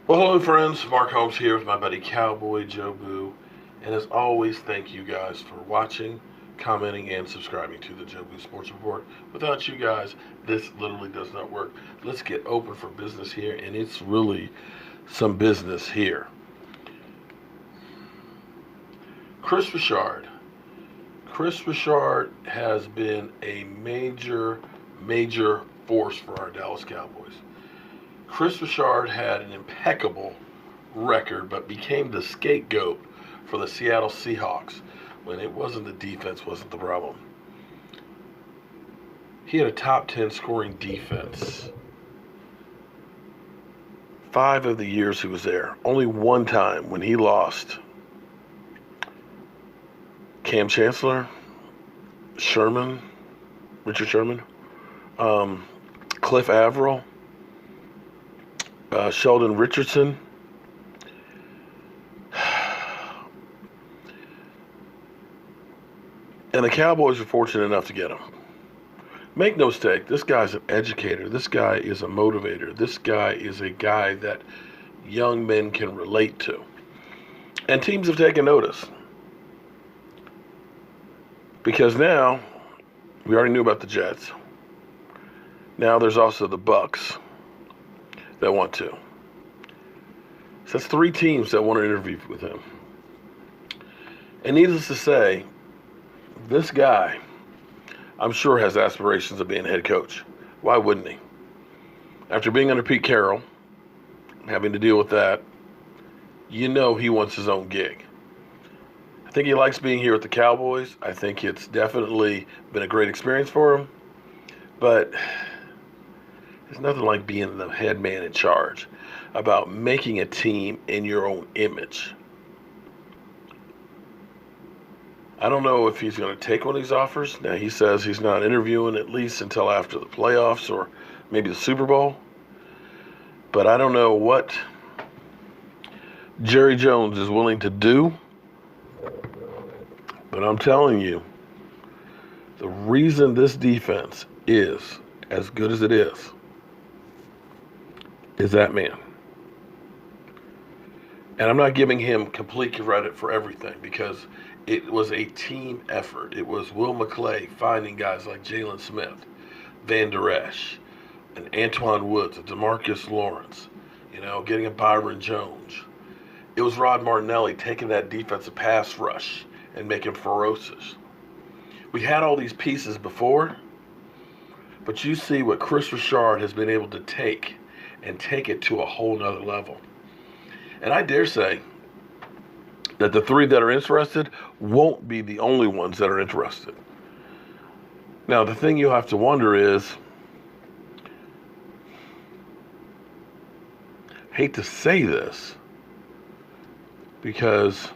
Well, hello, friends. Mark Holmes here with my buddy Cowboy Joe Boo. And as always, thank you guys for watching, commenting, and subscribing to the Joe Boo Sports Report. Without you guys, this literally does not work. Let's get open for business here, and it's really some business here. Kris Richard. Kris Richard has been a major force for our Dallas Cowboys. Kris Richard had an impeccable record, but became the scapegoat for the Seattle Seahawks when it wasn't the defense wasn't the problem. He had a top 10 scoring defense 5 of the years he was there. Only one time when he lost Cam Chancellor, Richard Sherman, Cliff Averill, Sheldon Richardson. And the Cowboys were fortunate enough to get him. Make no mistake, this guy's an educator. This guy is a motivator. This guy is a guy that young men can relate to. And teams have taken notice. Because now, we already knew about the Jets. Now there's also the Bucks that want to. So that's 3 teams that want to interview with him. And needless to say, this guy, I'm sure, has aspirations of being head coach. Why wouldn't he? After being under Pete Carroll, having to deal with that, you know he wants his own gig. I think he likes being here with the Cowboys. I think it's definitely been a great experience for him. But there's nothing like being the head man in charge, about making a team in your own image. I don't know if he's going to take one of these offers. Now, he says he's not interviewing at least until after the playoffs or maybe the Super Bowl. But I don't know what Jerry Jones is willing to do. But I'm telling you, the reason this defense is as good as it is that man. And I'm not giving him complete credit for everything because it was a team effort. It was Will McClay finding guys like Jalen Smith, Van Der Esch, and Antoine Woods, and DeMarcus Lawrence, getting a Byron Jones. It was Rod Martinelli taking that defensive pass rush and making ferocious. We had all these pieces before, but you see what Kris Richard has been able to take it to a whole nother level. And I dare say that the 3 that are interested won't be the only ones that are interested. Now, the thing you have to wonder is, I hate to say this, because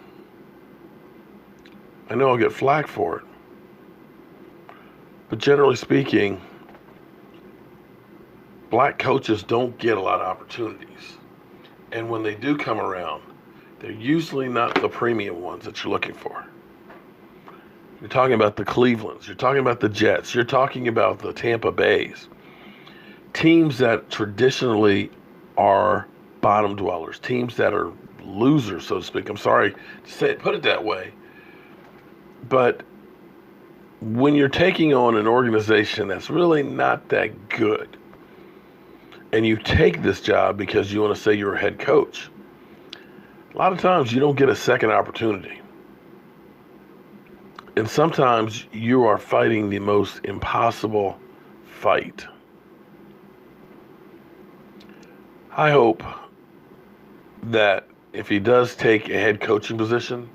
I know I'll get flack for it, but generally speaking, black coaches don't get a lot of opportunities. And when they do come around, they're usually not the premium ones that you're looking for. You're talking about the Clevelands. You're talking about the Jets. You're talking about the Tampa Bays. Teams that traditionally are bottom dwellers. Teams that are losers, so to speak. I'm sorry to put it that way. But when you're taking on an organization that's really not that good, and you take this job because you want to say you're a head coach, a lot of times you don't get a second opportunity. And sometimes you are fighting the most impossible fight. I hope that if he does take a head coaching position,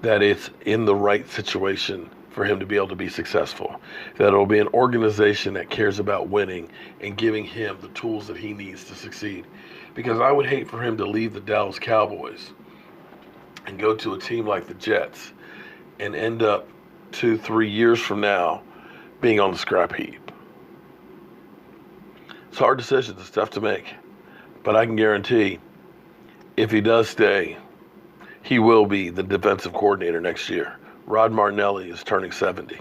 that it's in the right situation for him to be able to be successful. That it'll be an organization that cares about winning and giving him the tools that he needs to succeed. Because I would hate for him to leave the Dallas Cowboys and go to a team like the Jets and end up 2-3 years from now being on the scrap heap. It's hard decisions. It's tough to make. But I can guarantee if he does stay, he will be the defensive coordinator next year. Rod Martinelli is turning 70.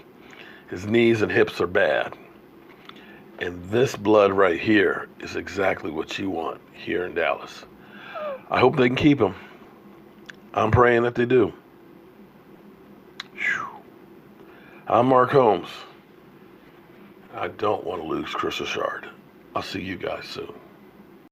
His knees and hips are bad. And this blood right here is exactly what you want here in Dallas. I hope they can keep him. I'm praying that they do. Whew. I'm Mark Holmes. I don't want to lose Kris Richard. I'll see you guys soon.